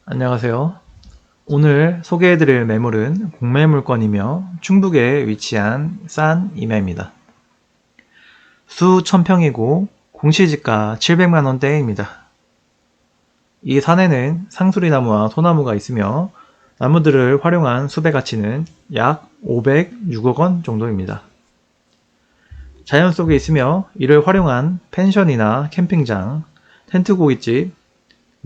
안녕하세요. 오늘 소개해드릴 매물은 공매물건이며 충북에 위치한 싼 임야입니다. 수 1000평이고 공시지가 700만원대입니다. 이 산에는 상수리나무와 소나무가 있으며 나무들을 활용한 숲의 가치는 약 506억원 정도입니다. 자연 속에 있으며 이를 활용한 펜션이나 캠핑장, 텐트 고깃집,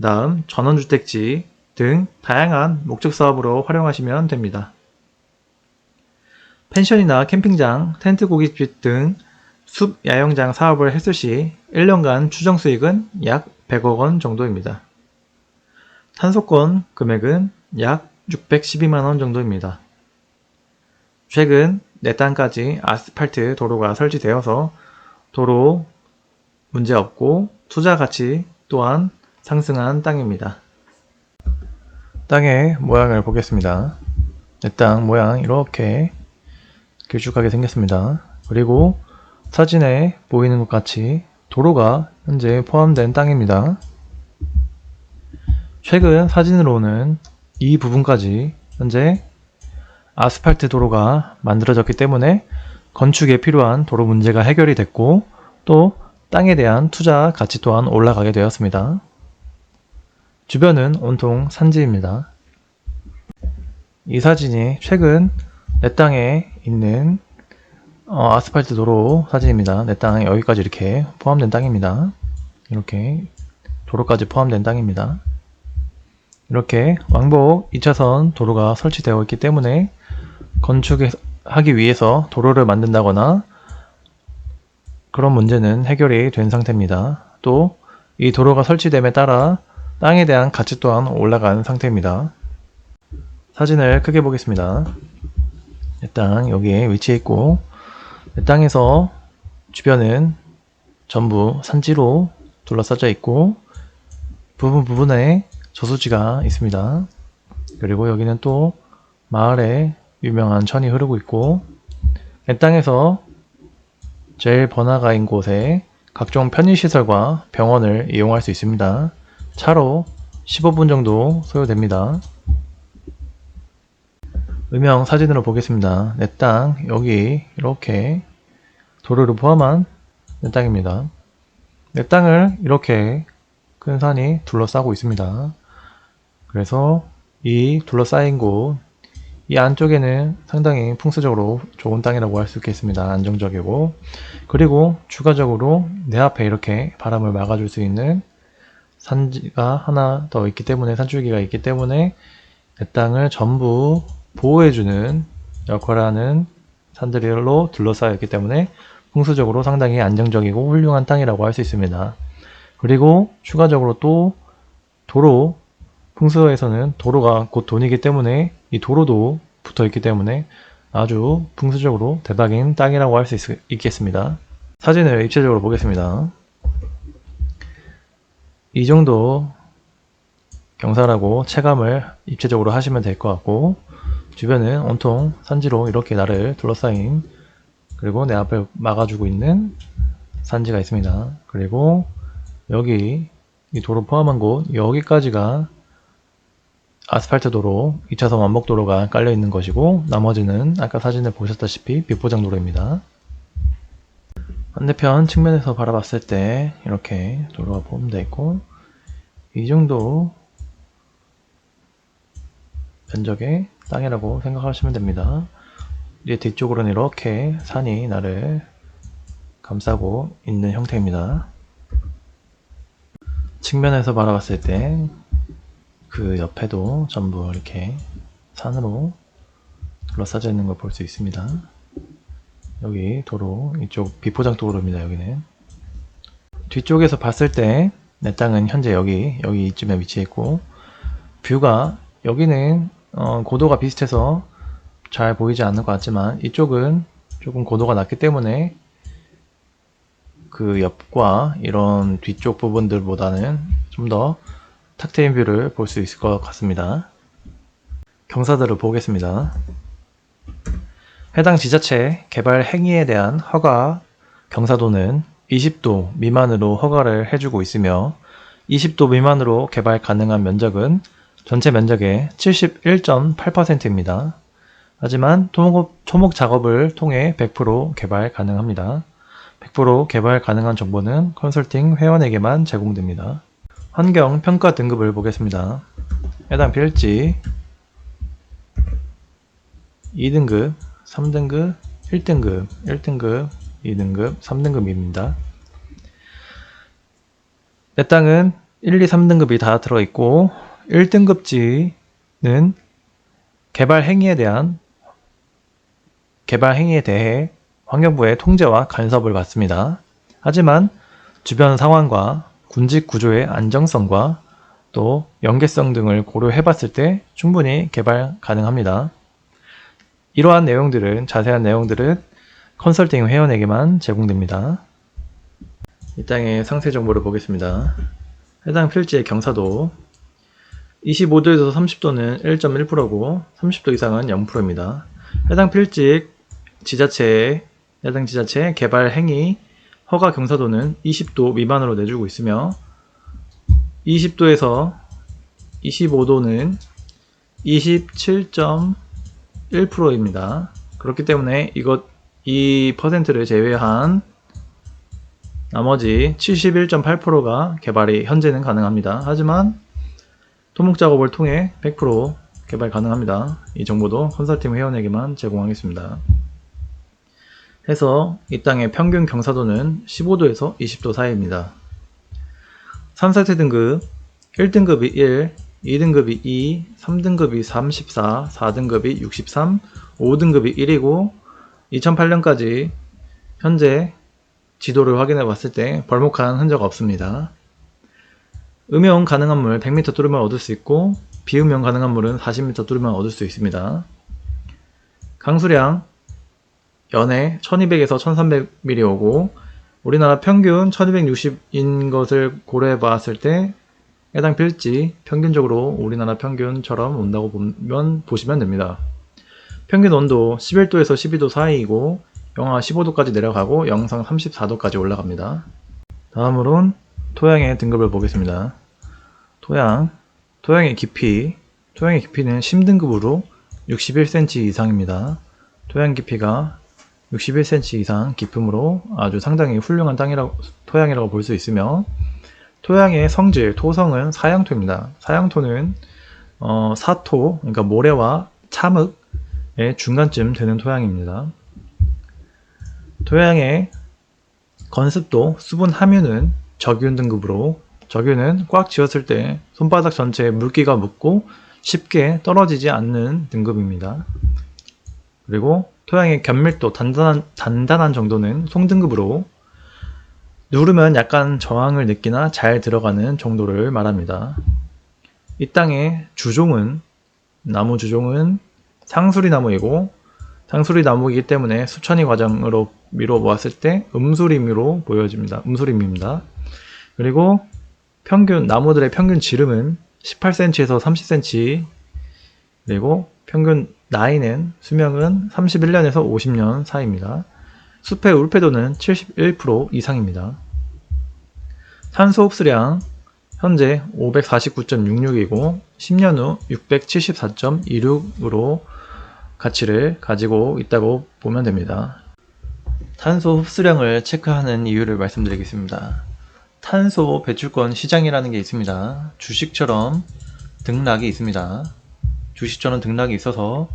다음 전원주택지 등 다양한 목적 사업으로 활용하시면 됩니다. 펜션이나 캠핑장, 텐트 고깃집 등 숲 야영장 사업을 했을 시 1년간 추정 수익은 약 100억원 정도입니다. 탄소권 금액은 약 612만원 정도입니다. 최근 내 땅까지 아스팔트 도로가 설치되어서 도로 문제없고 투자 가치 또한 상승한 땅입니다. 땅의 모양을 보겠습니다. 내 땅 모양 이렇게 길쭉하게 생겼습니다. 그리고 사진에 보이는 것 같이 도로가 현재 포함된 땅입니다. 최근 사진으로는 이 부분까지 현재 아스팔트 도로가 만들어졌기 때문에 건축에 필요한 도로 문제가 해결이 됐고 또 땅에 대한 투자 가치 또한 올라가게 되었습니다. 주변은 온통 산지입니다. 이 사진이 최근 내 땅에 있는 아스팔트 도로 사진입니다. 내 땅에 여기까지 이렇게 포함된 땅입니다. 이렇게 도로까지 포함된 땅입니다. 이렇게 왕복 2차선 도로가 설치되어 있기 때문에 건축하기 위해서 도로를 만든다거나 그런 문제는 해결이 된 상태입니다. 또 이 도로가 설치됨에 따라 땅에 대한 가치 또한 올라간 상태입니다. 사진을 크게 보겠습니다. 내 땅 여기에 위치해 있고 내 땅에서 주변은 전부 산지로 둘러싸여 있고 부분에 저수지가 있습니다. 그리고 여기는 또 마을에 유명한 천이 흐르고 있고 내 땅에서 제일 번화가인 곳에 각종 편의시설과 병원을 이용할 수 있습니다. 차로 15분 정도 소요됩니다. 음영 사진으로 보겠습니다. 내 땅 여기 이렇게 도로를 포함한 내 땅입니다. 내 땅을 이렇게 큰 산이 둘러싸고 있습니다. 그래서 이 둘러싸인 곳, 이 안쪽에는 상당히 풍수적으로 좋은 땅이라고 할 수 있겠습니다. 안정적이고 그리고 추가적으로 내 앞에 이렇게 바람을 막아줄 수 있는 산지가 하나 더 있기 때문에 산줄기가 있기 때문에 내 땅을 전부 보호해주는 역할을 하는 산들로 둘러싸여 있기 때문에 풍수적으로 상당히 안정적이고 훌륭한 땅이라고 할 수 있습니다. 그리고 추가적으로 또 도로, 풍수에서는 도로가 곧 돈이기 때문에 이 도로도 붙어 있기 때문에 아주 풍수적으로 대박인 땅이라고 할 수 있겠습니다. 사진을 입체적으로 보겠습니다. 이 정도 경사라고 체감을 입체적으로 하시면 될 것 같고 주변은 온통 산지로 이렇게 나를 둘러싸인 그리고 내 앞을 막아주고 있는 산지가 있습니다. 그리고 여기 이 도로 포함한 곳 여기까지가 아스팔트 도로 2차선 완복도로가 깔려 있는 것이고 나머지는 아까 사진을 보셨다시피 비포장 도로입니다. 반대편 측면에서 바라봤을 때 이렇게 도로가 포함되어 있고 이 정도 면적의 땅이라고 생각하시면 됩니다. 이제 뒤쪽으로는 이렇게 산이 나를 감싸고 있는 형태입니다. 측면에서 바라봤을 때 그 옆에도 전부 이렇게 산으로 둘러싸여 있는 걸 볼 수 있습니다. 여기 도로, 이쪽 비포장 도로입니다. 여기는 뒤쪽에서 봤을 때 내 땅은 현재 여기 이쯤에 위치해 있고 뷰가 여기는 고도가 비슷해서 잘 보이지 않는 것 같지만 이쪽은 조금 고도가 낮기 때문에 그 옆과 이런 뒤쪽 부분들보다는 좀 더 탁 트인 뷰를 볼 수 있을 것 같습니다. 경사들을 보겠습니다. 해당 지자체 개발 행위에 대한 허가 경사도는 20도 미만으로 허가를 해주고 있으며 20도 미만으로 개발 가능한 면적은 전체 면적의 71.8%입니다. 하지만 토목 작업을 통해 100% 개발 가능합니다. 100% 개발 가능한 정보는 컨설팅 회원에게만 제공됩니다. 환경 평가 등급을 보겠습니다. 해당 필지 2등급, 3등급, 1등급, 1등급, 2등급, 3등급입니다. 내 땅은 1, 2, 3등급이 다 들어있고 1등급지는 개발 행위에 대해 환경부의 통제와 간섭을 받습니다. 하지만 주변 상황과 군직 구조의 안정성과 또 연계성 등을 고려해 봤을 때 충분히 개발 가능합니다. 이러한 내용들은, 자세한 내용들은 컨설팅 회원에게만 제공됩니다. 이 땅의 상세 정보를 보겠습니다. 해당 필지의 경사도 25도에서 30도는 1.1%고 30도 이상은 0%입니다. 해당 필지 해당 지자체 개발 행위 허가 경사도는 20도 미만으로 내주고 있으며 20도에서 25도는 27.1%입니다. 그렇기 때문에 이 퍼센트를 제외한 나머지 71.8%가 개발이 현재는 가능합니다. 하지만 토목 작업을 통해 100% 개발 가능합니다. 이 정보도 컨설팅 회원에게만 제공하겠습니다. 해서 이 땅의 평균 경사도는 15도에서 20도 사이입니다. 3사태 등급 1등급이 1, 2등급이 2, 3등급이 34, 4등급이 63, 5등급이 1이고 2008년까지 현재 지도를 확인해 봤을 때 벌목한 흔적 없습니다. 음용 가능한 물 100m 뚫으면 얻을 수 있고 비음용 가능한 물은 40m 뚫으면 얻을 수 있습니다. 강수량 연에 1200에서 1300ml 오고 우리나라 평균 1260인 것을 고려해 봤을 때 해당 필지 평균적으로 우리나라 평균처럼 온다고 보시면 됩니다. 평균 온도 11도에서 12도 사이이고 영하 15도까지 내려가고 영상 34도까지 올라갑니다. 다음으론 토양의 등급을 보겠습니다. 토양의 깊이는 심등급으로 61cm 이상입니다. 토양 깊이가 61cm 이상 깊음으로 아주 상당히 훌륭한 토양이라고 볼 수 있으며 토양의 성질, 토성은 사양토입니다. 사양토는 사토, 그러니까 모래와 참흙의 중간쯤 되는 토양입니다. 토양의 건습도, 수분 함유는 적윤 등급으로 적윤은 꽉 쥐었을 때 손바닥 전체에 물기가 묻고 쉽게 떨어지지 않는 등급입니다. 그리고 토양의 견밀도, 단단한 정도는 송등급으로 누르면 약간 저항을 느끼나 잘 들어가는 정도를 말합니다. 이 땅의 나무 주종은 상수리나무이고 상수리나무이기 때문에 수천이 과정으로 미뤄 보았을 때 음수림으로 보여집니다. 음수림입니다. 그리고 나무들의 평균 지름은 18cm에서 30cm 그리고 평균 수명은 31년에서 50년 사이입니다. 숲의 울패도는 71% 이상입니다. 산소 흡수량 현재 549.66이고 10년 후 674.26으로 가치를 가지고 있다고 보면 됩니다. 탄소 흡수량을 체크하는 이유를 말씀드리겠습니다. 탄소 배출권 시장이라는 게 있습니다. 주식처럼 등락이 있습니다. 주식처럼 등락이 있어서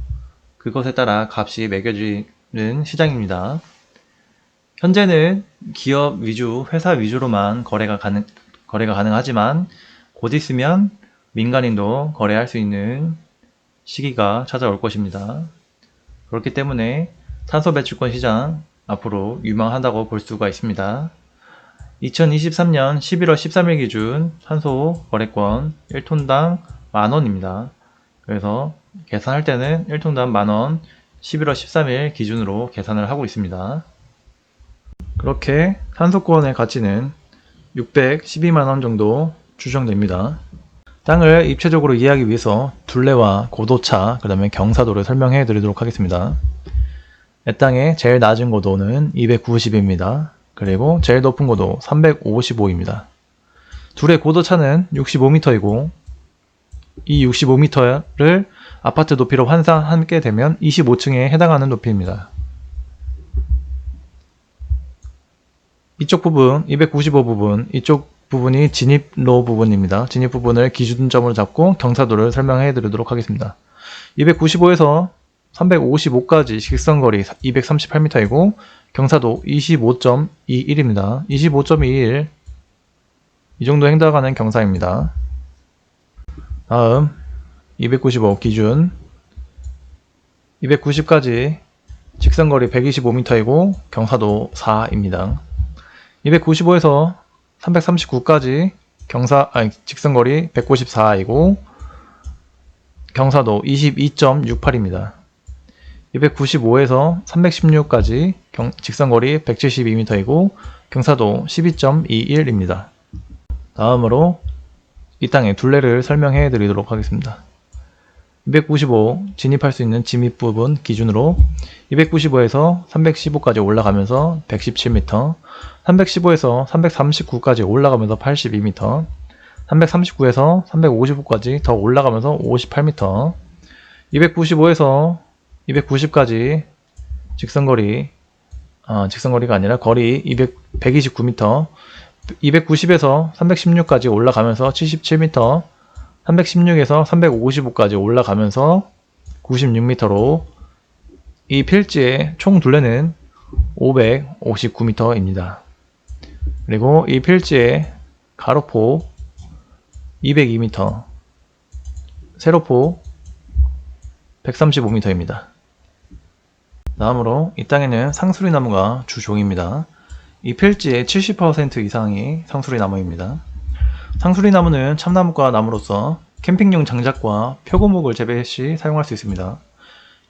그것에 따라 값이 매겨지는 시장입니다. 현재는 기업 위주, 회사 위주로만 거래가 가능하지만 곧 있으면 민간인도 거래할 수 있는 시기가 찾아올 것입니다. 그렇기 때문에 탄소 배출권 시장 앞으로 유망하다고 볼 수가 있습니다. 2023년 11월 13일 기준 탄소 거래권 1톤당 만원입니다. 그래서 계산할 때는 1톤당 만원 11월 13일 기준으로 계산을 하고 있습니다. 그렇게 탄소권의 가치는 612만원 정도 추정됩니다. 땅을 입체적으로 이해하기 위해서 둘레와 고도차, 그 다음에 경사도를 설명해 드리도록 하겠습니다. 내 땅의 제일 낮은 고도는 290입니다. 그리고 제일 높은 고도 355입니다. 둘의 고도차는 65m이고 이 65m를 아파트 높이로 환산하게 되면 25층에 해당하는 높이입니다. 이쪽 부분 295 부분, 이쪽 부분이 진입로 부분입니다. 진입 부분을 기준점으로 잡고 경사도를 설명해 드리도록 하겠습니다. 295에서 355까지 직선거리 238m이고 경사도 25.21입니다. 25.21 이 정도 행당하는 경사입니다. 다음 295 기준 290까지 직선거리 125m이고 경사도 4입니다. 295에서 339까지 직선거리 194이고 경사도 22.68입니다. 295에서 316까지 직선거리 172m이고 경사도 12.21입니다. 다음으로 이 땅의 둘레를 설명해 드리도록 하겠습니다. 295 진입할 수 있는 진입 부분 기준으로 295에서 315까지 올라가면서 117m, 315에서 339까지 올라가면서 82m, 339에서 355까지 더 올라가면서 58m, 295에서 290까지 직선거리가 아니라 거리 129m, 290에서 316까지 올라가면서 77m, 316에서 355까지 올라가면서 96m로 이 필지의 총 둘레는 559m입니다. 그리고 이 필지의 가로폭 202m, 세로폭 135m입니다. 다음으로 이 땅에는 상수리 나무가 주종입니다. 이 필지의 70% 이상이 상수리 나무입니다. 상수리 나무는 참나무과 나무로서 캠핑용 장작과 표고목을 재배 시 사용할 수 있습니다.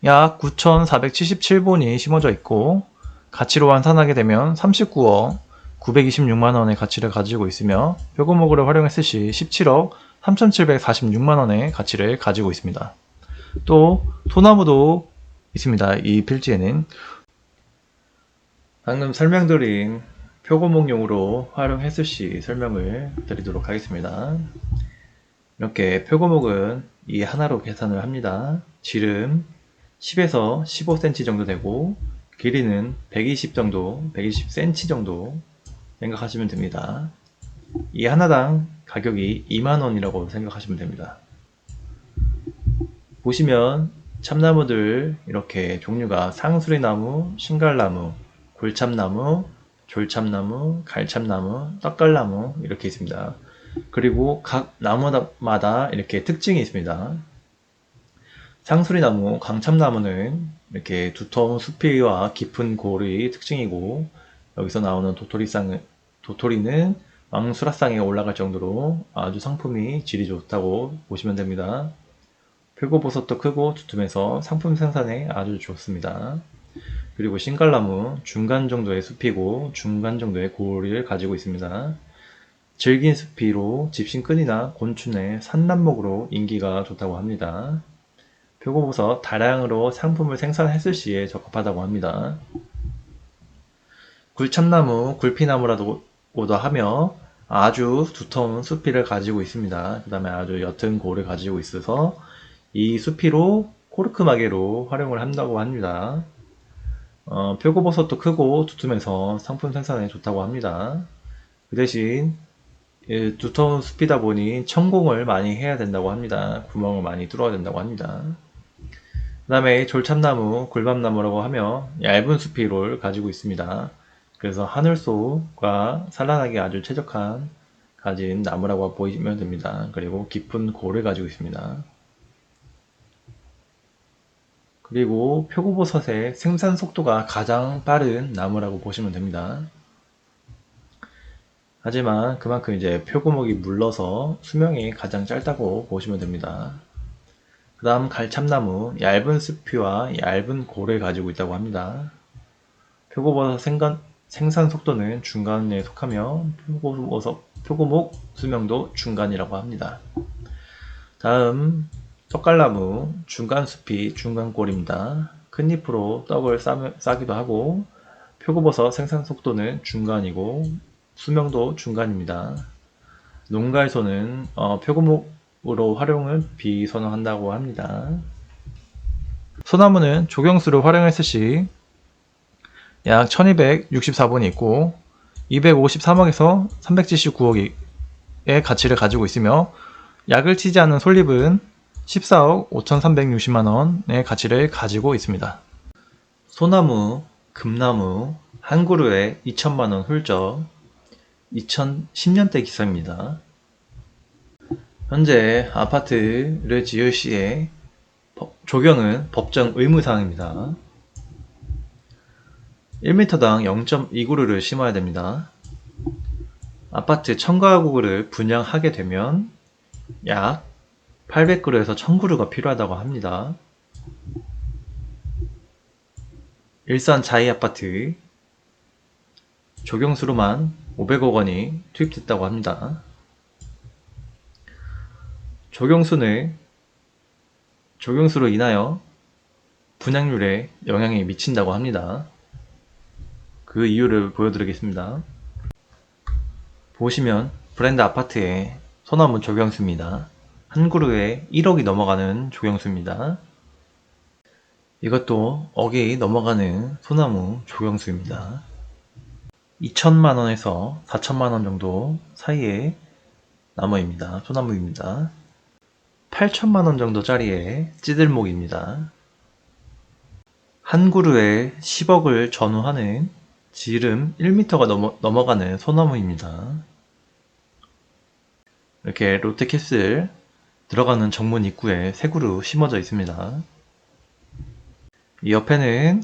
약 9,477본이 심어져 있고 가치로 환산하게 되면 39억 926만원의 가치를 가지고 있으며 표고목으로 활용했을 시 17억 3,746만원의 가치를 가지고 있습니다. 또 소나무도 있습니다. 이 필지에는 방금 설명드린 표고목용으로 활용했을 시 설명을 드리도록 하겠습니다. 이렇게 표고목은 이 하나로 계산을 합니다. 지름 10에서 15cm 정도 되고 길이는 120 정도, 120cm 정도 생각하시면 됩니다. 이 하나당 가격이 2만원이라고 생각하시면 됩니다. 보시면 참나무들 이렇게 종류가 상수리나무, 신갈나무, 골참나무, 졸참나무, 갈참나무, 떡갈나무 이렇게 있습니다. 그리고 각 나무마다 이렇게 특징이 있습니다. 상수리나무, 강참나무는 이렇게 두터운 수피와 깊은 골이 특징이고 여기서 나오는 도토리는 왕수라상에 올라갈 정도로 아주 상품이 질이 좋다고 보시면 됩니다. 표고버섯도 크고 두툼해서 상품 생산에 아주 좋습니다. 그리고 신갈나무 중간 정도의 숲이고 중간 정도의 골을 가지고 있습니다. 질긴 숲이로 집신끈이나 곤충의 산란목으로 인기가 좋다고 합니다. 표고버섯 다량으로 상품을 생산했을 시에 적합하다고 합니다. 굴참나무, 굴피나무라고도 하며 아주 두터운 수피를 가지고 있습니다. 그 다음에 아주 옅은 골을 가지고 있어서 이 수피로 코르크마개로 활용을 한다고 합니다. 표고버섯도 크고 두툼해서 상품 생산에 좋다고 합니다. 그 대신 두터운 숲이다 보니 천공을 많이 해야 된다고 합니다. 구멍을 많이 뚫어야 된다고 합니다. 그 다음에 졸참나무, 굴밤나무라고 하며 얇은 수피를 가지고 있습니다. 그래서 하늘소가 산란하기 아주 최적한 가진 나무라고 보시면 됩니다. 그리고 깊은 골을 가지고 있습니다. 그리고 표고버섯의 생산 속도가 가장 빠른 나무라고 보시면 됩니다. 하지만 그만큼 이제 표고목이 물러서 수명이 가장 짧다고 보시면 됩니다. 그 다음 갈참나무, 얇은 숲이와 얇은 골을 가지고 있다고 합니다. 표고버섯 생산 속도는 중간에 속하며 표고목 수명도 중간이라고 합니다. 다음 떡갈나무, 중간 숲이 중간골입니다. 큰 잎으로 떡을 싸기도 하고 표고버섯 생산 속도는 중간이고 수명도 중간입니다. 농가에서는 표고목 조경수로 활용을 비선호한다고 합니다. 소나무는 조경수를 활용했을 시 약 1264본이 있고 253억에서 379억의 가치를 가지고 있으며 약을 치지 않은 솔잎은 14억 5360만원의 가치를 가지고 있습니다. 소나무, 금나무 한 그루에 2천만원 훌쩍 2010년대 기사입니다. 현재 아파트를 지을 시에 조경은 법정 의무사항입니다. 1m당 0.2그루를 심어야 됩니다. 아파트 1000가구를 분양하게 되면 약 800그루에서 1000그루가 필요하다고 합니다. 일산 자이아파트 조경수로만 500억 원이 투입됐다고 합니다. 조경수로 인하여 분양률에 영향이 미친다고 합니다. 그 이유를 보여드리겠습니다. 보시면 브랜드 아파트의 소나무 조경수입니다. 한 그루에 1억이 넘어가는 조경수입니다. 이것도 억이 넘어가는 소나무 조경수입니다. 2천만원에서 4천만원 정도 사이의 나무입니다. 소나무입니다. 8천만원 정도짜리의 찌들목입니다. 한 그루에 10억을 전후하는 지름 1m가 넘어가는 소나무입니다. 이렇게 롯데캐슬 들어가는 정문 입구에 세 그루 심어져 있습니다. 이 옆에는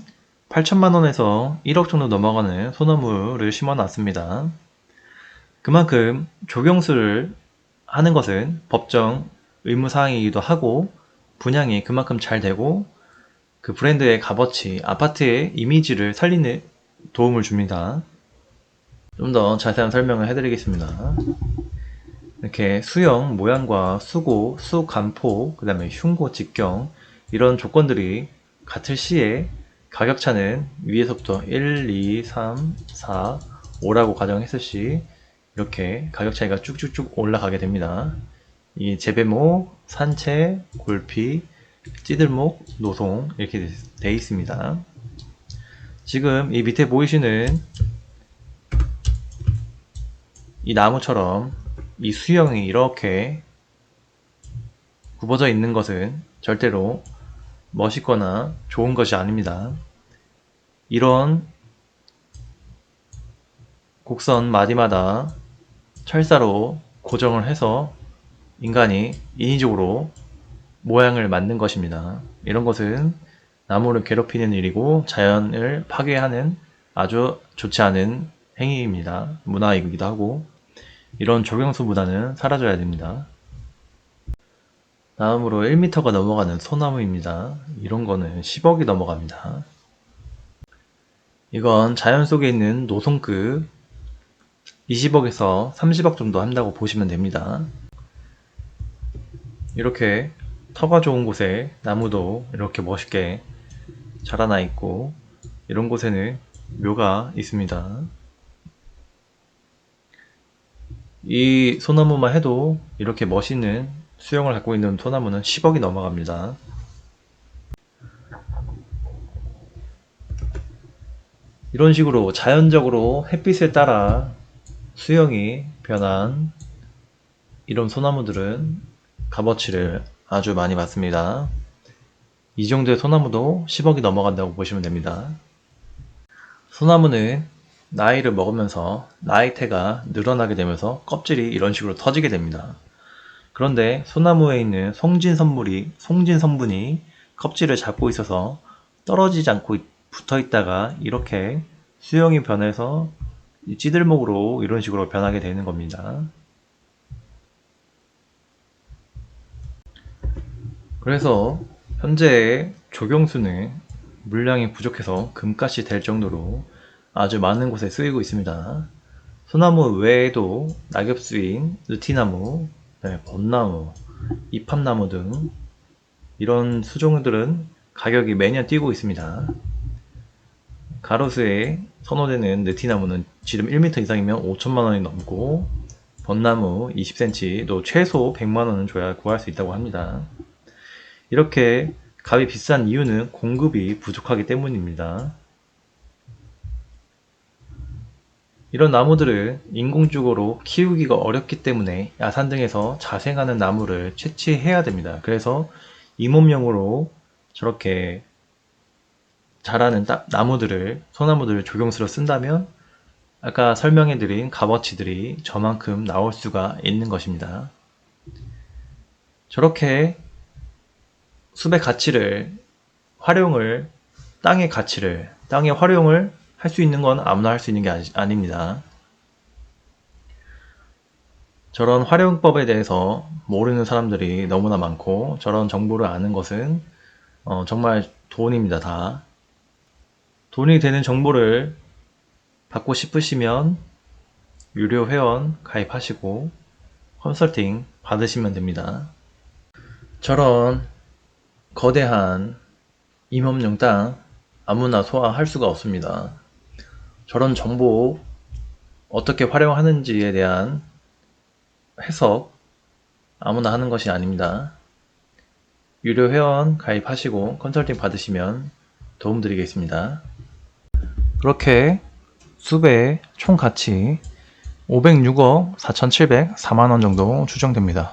8천만원에서 1억 정도 넘어가는 소나무를 심어 놨습니다. 그만큼 조경수를 하는 것은 법정 의무사항이기도 하고 분양이 그만큼 잘 되고 그 브랜드의 값어치, 아파트의 이미지를 살리는 도움을 줍니다. 좀 더 자세한 설명을 해드리겠습니다. 이렇게 수형, 모양과 수고, 수간포, 그 다음에 흉고, 직경 이런 조건들이 같을 시에 가격차는 위에서부터 1, 2, 3, 4, 5라고 가정했을 시 이렇게 가격 차이가 쭉쭉쭉 올라가게 됩니다. 이 재배목, 산채, 골피, 찌들목, 노송 이렇게 되어 있습니다. 지금 이 밑에 보이시는 이 나무처럼 이 수형이 이렇게 굽어져 있는 것은 절대로 멋있거나 좋은 것이 아닙니다. 이런 곡선 마디마다 철사로 고정을 해서 인간이 인위적으로 모양을 만든 것입니다. 이런 것은 나무를 괴롭히는 일이고 자연을 파괴하는 아주 좋지 않은 행위입니다. 문화이기도 하고 이런 조경수 문화는 사라져야 됩니다. 다음으로 1m가 넘어가는 소나무입니다. 이런 거는 10억이 넘어갑니다. 이건 자연 속에 있는 노송급 20억에서 30억 정도 한다고 보시면 됩니다. 이렇게 터가 좋은 곳에 나무도 이렇게 멋있게 자라나 있고 이런 곳에는 묘가 있습니다. 이 소나무만 해도 이렇게 멋있는 수영을 갖고 있는 소나무는 10억이 넘어갑니다. 이런 식으로 자연적으로 햇빛에 따라 수영이 변한 이런 소나무들은 값어치를 아주 많이 받습니다. 이 정도의 소나무도 10억이 넘어간다고 보시면 됩니다. 소나무는 나이를 먹으면서 나이테가 늘어나게 되면서 껍질이 이런 식으로 터지게 됩니다. 그런데 소나무에 있는 송진 성분이 껍질을 잡고 있어서 떨어지지 않고 붙어 있다가 이렇게 수영이 변해서 찌들목으로 이런 식으로 변하게 되는 겁니다. 그래서 현재 조경수는 물량이 부족해서 금값이 될 정도로 아주 많은 곳에 쓰이고 있습니다. 소나무 외에도 낙엽수인 느티나무, 벚나무, 이팝나무 등 이런 수종들은 가격이 매년 뛰고 있습니다. 가로수에 선호되는 느티나무는 지름 1m 이상이면 5천만원이 넘고 벚나무 20cm도 최소 100만원은 줘야 구할 수 있다고 합니다. 이렇게 값이 비싼 이유는 공급이 부족하기 때문입니다. 이런 나무들을 인공적으로 키우기가 어렵기 때문에 야산 등에서 자생하는 나무를 채취해야 됩니다. 그래서 임업용으로 저렇게 자라는 나무들을, 소나무들을 조경수로 쓴다면 아까 설명해드린 값어치들이 저만큼 나올 수가 있는 것입니다. 저렇게 숲의 가치를, 땅의 가치를, 땅의 활용을 할 수 있는 건 아무나 할 수 있는 게 아닙니다. 저런 활용법에 대해서 모르는 사람들이 너무나 많고 저런 정보를 아는 것은 정말 돈입니다. 다. 돈이 되는 정보를 받고 싶으시면 유료 회원 가입하시고 컨설팅 받으시면 됩니다. 저런 거대한 임업용 땅 아무나 소화할 수가 없습니다. 저런 정보 어떻게 활용하는지에 대한 해석 아무나 하는 것이 아닙니다. 유료 회원 가입하시고 컨설팅 받으시면 도움드리겠습니다. 그렇게 숲의 총 가치 506억 4,704만원 정도 추정됩니다.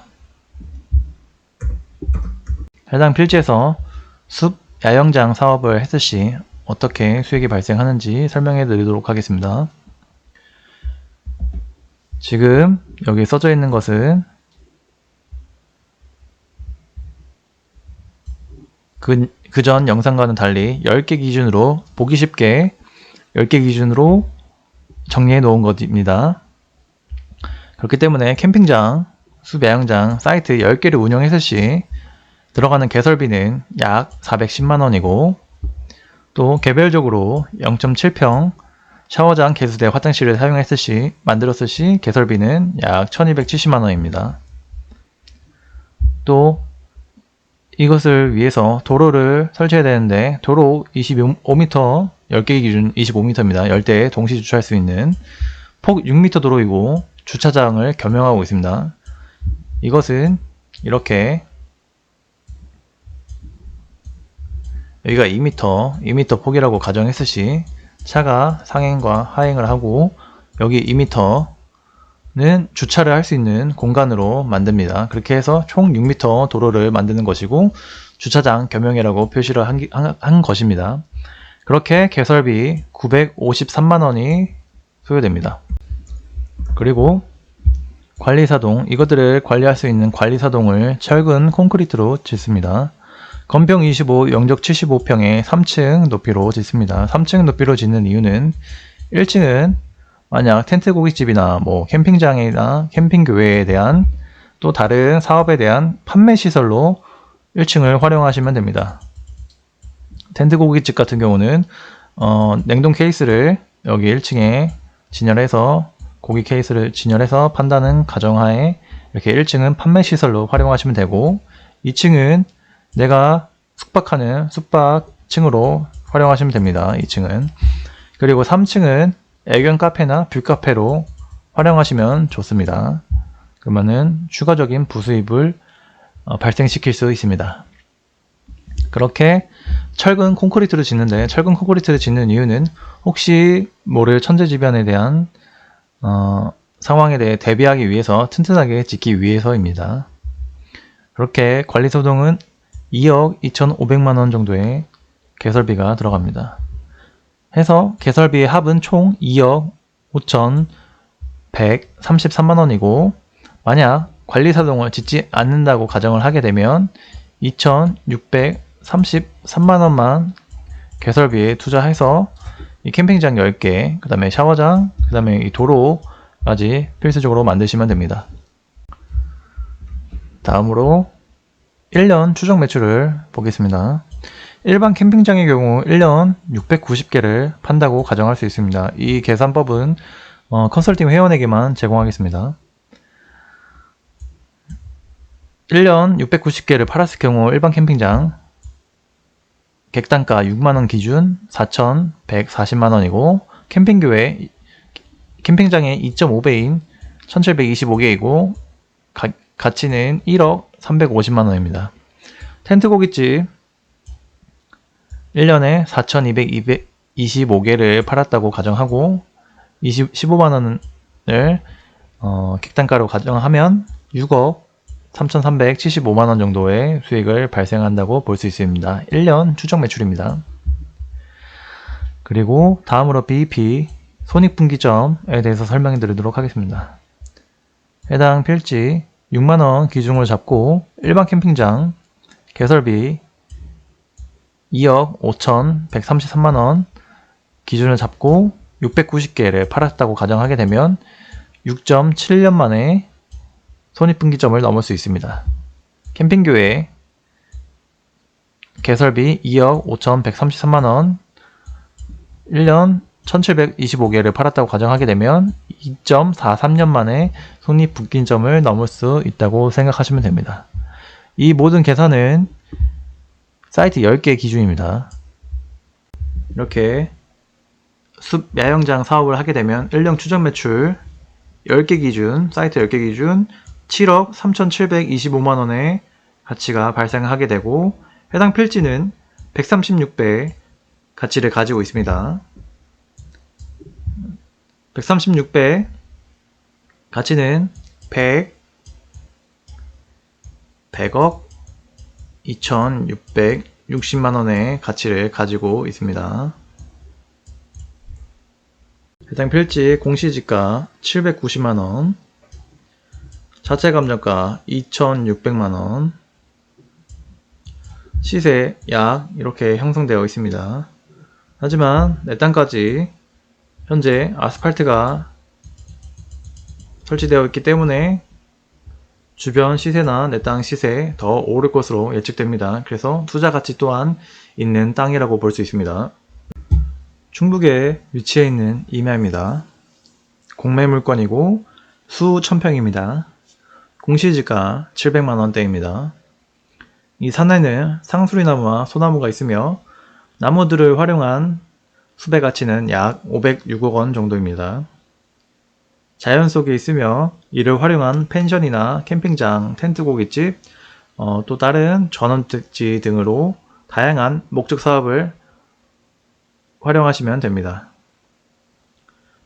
해당 필지에서 숲 야영장 사업을 했을 시 어떻게 수익이 발생하는지 설명해 드리도록 하겠습니다. 지금 여기 써져 있는 것은 그전 영상과는 달리 10개 기준으로 보기 쉽게 10개 기준으로 정리해 놓은 것입니다. 그렇기 때문에 캠핑장, 숲야영장 사이트 10개를 운영했을 시 들어가는 개설비는 약 410만원이고 또 개별적으로 0.7평 샤워장, 개수대, 화장실을 사용했을 시 만들었을 시 개설비는 약 1270만원입니다. 또 이것을 위해서 도로를 설치해야 되는데 도로 25m 10개 기준 25m입니다. 10대 동시 주차할 수 있는 폭 6m 도로이고 주차장을 겸용하고 있습니다. 이것은 이렇게 여기가 2m 폭이라고 가정했을 시 차가 상행과 하행을 하고 여기 2m는 주차를 할 수 있는 공간으로 만듭니다. 그렇게 해서 총 6m 도로를 만드는 것이고 주차장 겸용이라고 표시를 한 것입니다. 그렇게 개설비 953만원이 소요됩니다. 그리고 관리사동, 이것들을 관리할 수 있는 관리사동을 철근 콘크리트로 짓습니다. 건평 25, 영적 75평에 3층 높이로 짓습니다. 3층 높이로 짓는 이유는 1층은 만약 텐트 고깃집이나 캠핑장이나 캠핑교회에 대한 또 다른 사업에 대한 판매 시설로 1층을 활용하시면 됩니다. 텐트 고깃집 같은 경우는 냉동 케이스를 여기 1층에 진열해서 고기 케이스를 진열해서 판다는 가정하에 이렇게 1층은 판매 시설로 활용하시면 되고 2층은 내가 숙박하는 숙박층으로 활용하시면 됩니다. 2층은. 그리고 3층은 애견 카페나 뷰카페로 활용하시면 좋습니다. 그러면은 추가적인 부수입을 발생시킬 수 있습니다. 그렇게 철근 콘크리트를 짓는데 철근 콘크리트를 짓는 이유는 혹시 모를 천재지변에 대한 상황에 대해 대비하기 위해서 튼튼하게 짓기 위해서입니다. 그렇게 관리소동은 2억 2,500만원 정도의 개설비가 들어갑니다. 해서 개설비의 합은 총 2억 5,133만원이고 만약 관리사동을 짓지 않는다고 가정을 하게 되면 2,633만원만 개설비에 투자해서 이 캠핑장 10개, 그 다음에 샤워장, 그 다음에 이 도로까지 필수적으로 만드시면 됩니다. 다음으로 1년 추정 매출을 보겠습니다. 일반 캠핑장의 경우 1년 690개를 판다고 가정할 수 있습니다. 이 계산법은 컨설팅 회원에게만 제공하겠습니다. 1년 690개를 팔았을 경우 일반 캠핑장 객단가 6만원 기준 4,140만원이고 캠핑장의 2.5배인 1725개이고 가치는 1억 350만원입니다. 텐트 고깃집 1년에 4,225개를 팔았다고 가정하고 15만원을 객단가로 가정하면 6억 3,375만원 정도의 수익을 발생한다고 볼 수 있습니다. 1년 추정 매출입니다. 그리고 다음으로 BEP 손익분기점에 대해서 설명해 드리도록 하겠습니다. 해당 필지 6만원 기준으로 잡고 일반 캠핑장 개설비 2억 5,133만원 기준을 잡고 690개를 팔았다고 가정하게 되면 6.7년 만에 손익분기점을 넘을 수 있습니다. 캠핑교회 개설비 2억 5,133만원 1년 1,725개를 팔았다고 가정하게 되면 2.43년 만에 손익분기점을 넘을 수 있다고 생각하시면 됩니다. 이 모든 계산은 사이트 10개 기준입니다. 이렇게 숲 야영장 사업을 하게 되면 1년 추정 매출 10개 기준, 사이트 10개 기준 7억 3,725만원의 가치가 발생하게 되고 해당 필지는 136배 가치를 가지고 있습니다. 136배 가치는 100억 2,660만원의 가치를 가지고 있습니다. 해당 필지 공시지가 790만원, 자체 감정가 2,600만원, 시세 약 이렇게 형성되어 있습니다. 하지만 내 땅까지 현재 아스팔트가 설치되어 있기 때문에 주변 시세나 내 땅 시세 더 오를 것으로 예측됩니다. 그래서 투자 가치 또한 있는 땅이라고 볼 수 있습니다. 충북에 위치해 있는 임야입니다. 공매 물건이고 수 1000평입니다. 공시지가 700만원대입니다. 이 산에는 상수리나무와 소나무가 있으며 나무들을 활용한 숲의 가치는 약 506억원 정도입니다. 자연 속에 있으며 이를 활용한 펜션이나 캠핑장, 텐트 고깃집, 또 다른 전원택지 등으로 다양한 목적 사업을 활용하시면 됩니다.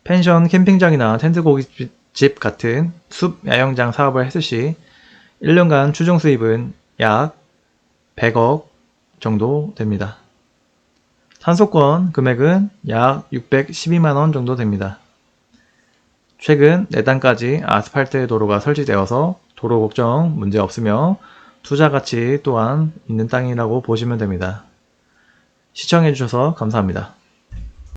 펜션, 캠핑장이나 텐트 고깃집 같은 숲 야영장 사업을 했을 시 1년간 추정 수입은 약 100억 정도 됩니다. 산소권 금액은 약 612만원 정도 됩니다. 최근 내 땅까지 아스팔트 도로가 설치되어서 도로 걱정 문제 없으며 투자 가치 또한 있는 땅이라고 보시면 됩니다. 시청해주셔서 감사합니다.